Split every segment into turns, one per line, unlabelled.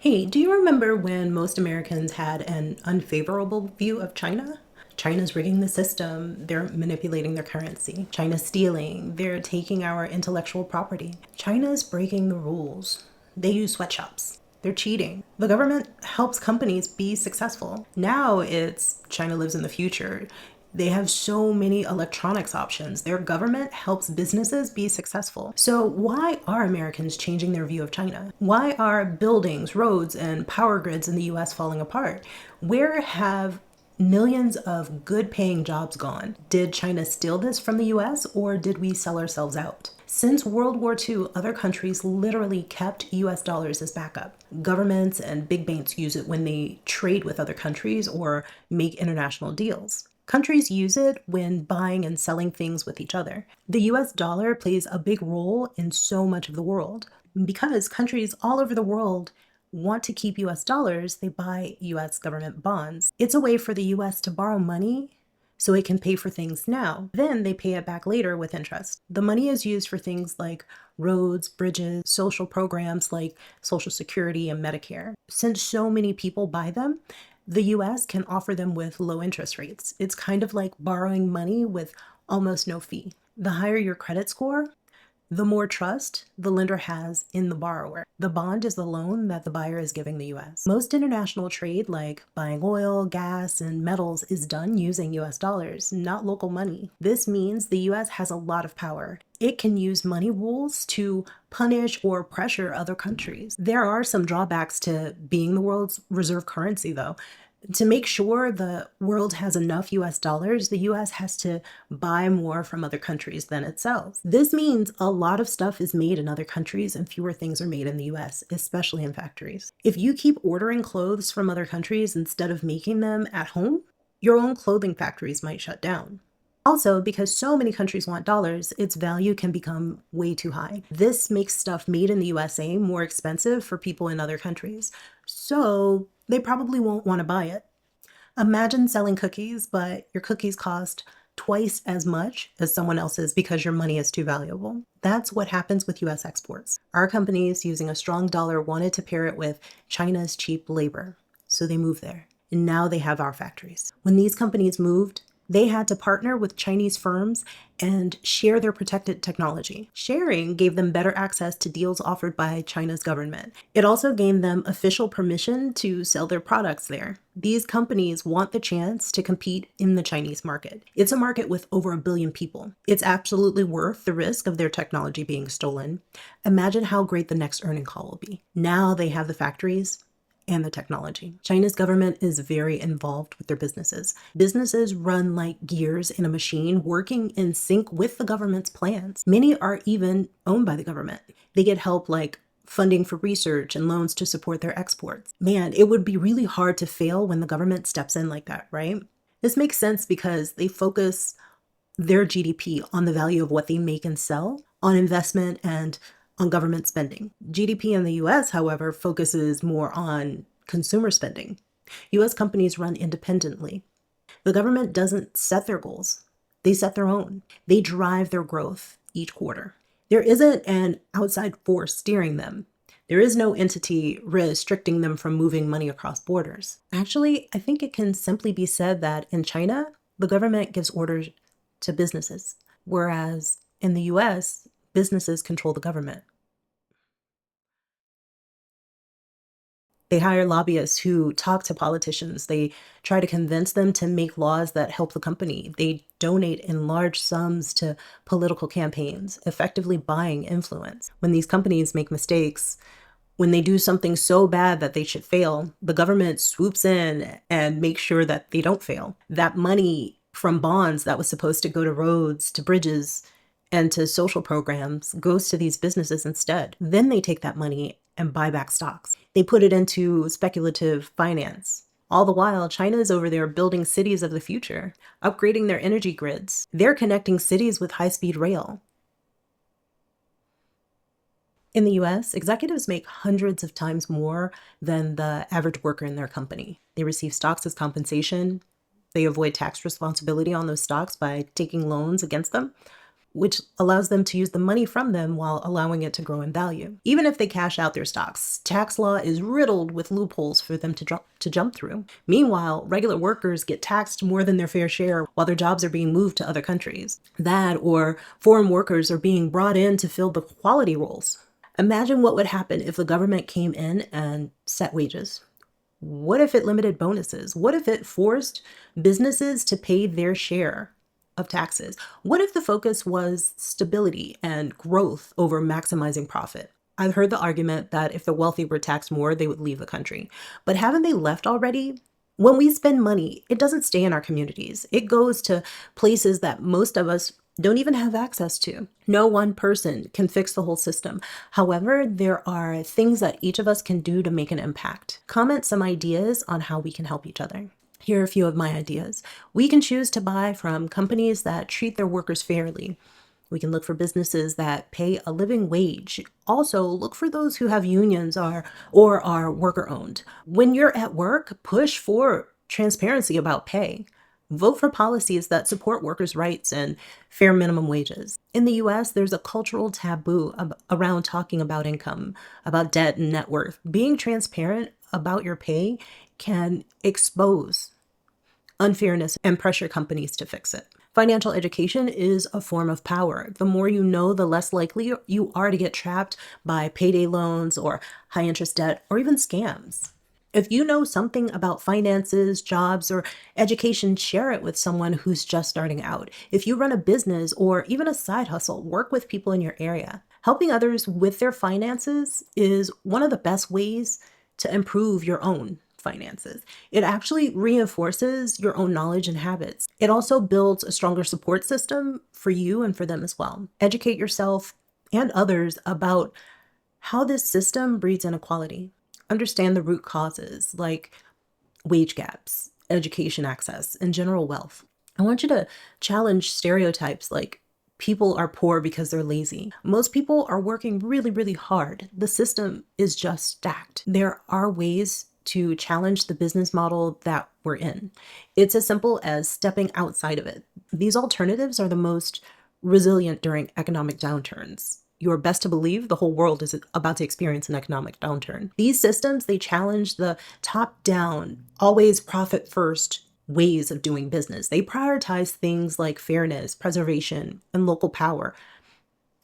Hey, do you remember when most Americans had an unfavorable view of China? China's rigging the system, they're manipulating their currency. China's stealing, they're taking our intellectual property. China's breaking the rules. They use sweatshops. They're cheating. The government helps companies be successful. Now it's China lives in the future. They have so many electronics options. Their government helps businesses be successful. So why are Americans changing their view of China? Why are buildings, roads, and power grids in the US falling apart? Where have millions of good paying jobs gone? Did China steal this from the US or did we sell ourselves out? Since World War II, other countries literally kept US dollars as backup. Governments and big banks use it when they trade with other countries or make international deals. Countries use it when buying and selling things with each other. The US dollar plays a big role in so much of the world. Because countries all over the world want to keep US dollars, they buy US government bonds. It's a way for the US to borrow money so it can pay for things now. Then they pay it back later with interest. The money is used for things like roads, bridges, social programs like Social Security and Medicare. Since so many people buy them, the US can offer them with low interest rates. It's kind of like borrowing money with almost no fee. The higher your credit score, the more trust the lender has in the borrower. The bond is the loan that the buyer is giving the US. Most international trade, like buying oil, gas, and metals, is done using US dollars, not local money. This means the US has a lot of power. It can use money rules to punish or pressure other countries. There are some drawbacks to being the world's reserve currency, though. To make sure the world has enough US dollars, the US has to buy more from other countries than it sells. This means a lot of stuff is made in other countries and fewer things are made in the US, especially in factories. If you keep ordering clothes from other countries instead of making them at home, your own clothing factories might shut down. Also, because so many countries want dollars, its value can become way too high. This makes stuff made in the USA more expensive for people in other countries. So they probably won't want to buy it. Imagine selling cookies, but your cookies cost twice as much as someone else's because your money is too valuable. That's what happens with US exports. Our companies, using a strong dollar, wanted to pair it with China's cheap labor. So they moved there. And now they have our factories. When these companies moved, they had to partner with Chinese firms and share their protected technology. Sharing gave them better access to deals offered by China's government. It also gave them official permission to sell their products there. These companies want the chance to compete in the Chinese market. It's a market with over 1 billion people. It's absolutely worth the risk of their technology being stolen. Imagine how great the next earning call will be. Now they have the factories and the technology. China's government is very involved with their businesses. Businesses run like gears in a machine, working in sync with the government's plans. Many are even owned by the government. They get help like funding for research and loans to support their exports. Man, it would be really hard to fail when the government steps in like that, right? This makes sense because they focus their GDP on the value of what they make and sell, on investment and on government spending. GDP in the US, however, focuses more on consumer spending. US companies run independently. The government doesn't set their goals. They set their own. They drive their growth each quarter. There isn't an outside force steering them. There is no entity restricting them from moving money across borders. Actually, I think it can simply be said that in China, the government gives orders to businesses, whereas in the US, businesses control the government. They hire lobbyists who talk to politicians. They try to convince them to make laws that help the company. They donate in large sums to political campaigns, effectively buying influence. When these companies make mistakes, when they do something so bad that they should fail, the government swoops in and makes sure that they don't fail. That money from bonds that was supposed to go to roads, to bridges, and to social programs goes to these businesses instead. Then they take that money and buy back stocks. They put it into speculative finance. All the while, China is over there building cities of the future, upgrading their energy grids. They're connecting cities with high-speed rail. In the US, executives make hundreds of times more than the average worker in their company. They receive stocks as compensation. They avoid tax responsibility on those stocks by taking loans against them. which allows them to use the money from them while allowing it to grow in value. Even if they cash out their stocks, tax law is riddled with loopholes for them to jump through. Meanwhile, regular workers get taxed more than their fair share while their jobs are being moved to other countries. That, or foreign workers are being brought in to fill the quality roles. Imagine what would happen if the government came in and set wages. What if it limited bonuses? What if it forced businesses to pay their share of taxes? What if the focus was stability and growth over maximizing profit? I've heard the argument that if the wealthy were taxed more, they would leave the country. But haven't they left already? When we spend money, it doesn't stay in our communities. It goes to places that most of us don't even have access to. No one person can fix the whole system. However, there are things that each of us can do to make an impact. Comment some ideas on how we can help each other. Here are a few of my ideas. We can choose to buy from companies that treat their workers fairly. We can look for businesses that pay a living wage. Also, look for those who have unions or are worker-owned. When you're at work, push for transparency about pay. Vote for policies that support workers' rights and fair minimum wages. In the US, there's a cultural taboo around talking about income, about debt and net worth. Being transparent about your pay can expose unfairness and pressure companies to fix it. Financial education is a form of power. The more you know, the less likely you are to get trapped by payday loans or high interest debt or even scams. If you know something about finances, jobs, or education, share it with someone who's just starting out. If you run a business or even a side hustle, work with people in your area. Helping others with their finances is one of the best ways to improve your own finances. It actually reinforces your own knowledge and habits. It also builds a stronger support system for you and for them as well. Educate yourself and others about how this system breeds inequality. Understand the root causes like wage gaps, education access, and general wealth. I want you to challenge stereotypes like people are poor because they're lazy. Most people are working really, really hard. The system is just stacked. There are ways to challenge the business model that we're in. It's as simple as stepping outside of it. These alternatives are the most resilient during economic downturns. You're best to believe the whole world is about to experience an economic downturn. These systems, they challenge the top-down, always profit-first ways of doing business. They prioritize things like fairness, preservation, and local power,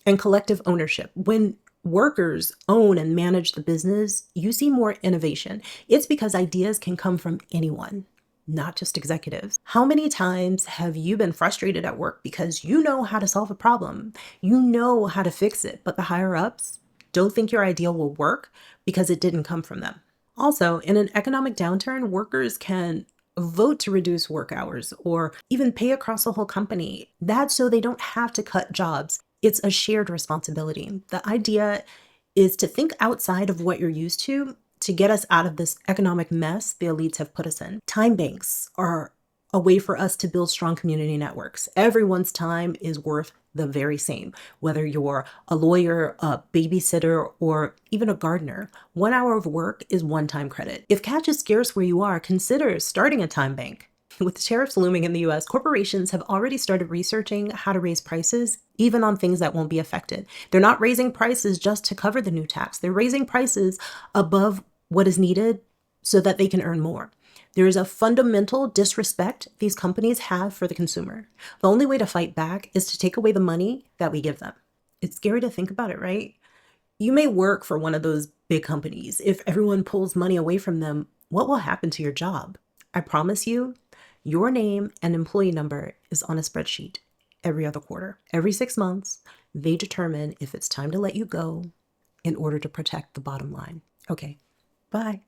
and collective ownership. When workers own and manage the business, you see more innovation. It's because ideas can come from anyone, not just executives. How many times have you been frustrated at work because you know how to solve a problem? You know how to fix it, but the higher ups don't think your idea will work because it didn't come from them. Also, in an economic downturn, workers can vote to reduce work hours or even pay across the whole company. That's so they don't have to cut jobs. It's a shared responsibility. The idea is to think outside of what you're used to get us out of this economic mess the elites have put us in. Time banks are a way for us to build strong community networks. Everyone's time is worth the very same, whether you're a lawyer, a babysitter, or even a gardener. 1 hour of work is one-time credit. If cash is scarce where you are, consider starting a time bank. With tariffs looming in the US, corporations have already started researching how to raise prices, even on things that won't be affected. They're not raising prices just to cover the new tax. They're raising prices above what is needed so that they can earn more. There is a fundamental disrespect these companies have for the consumer. The only way to fight back is to take away the money that we give them. It's scary to think about it, right? You may work for one of those big companies. If everyone pulls money away from them, what will happen to your job? I promise you, your name and employee number is on a spreadsheet every other quarter. Every 6 months, they determine if it's time to let you go in order to protect the bottom line. Okay, bye.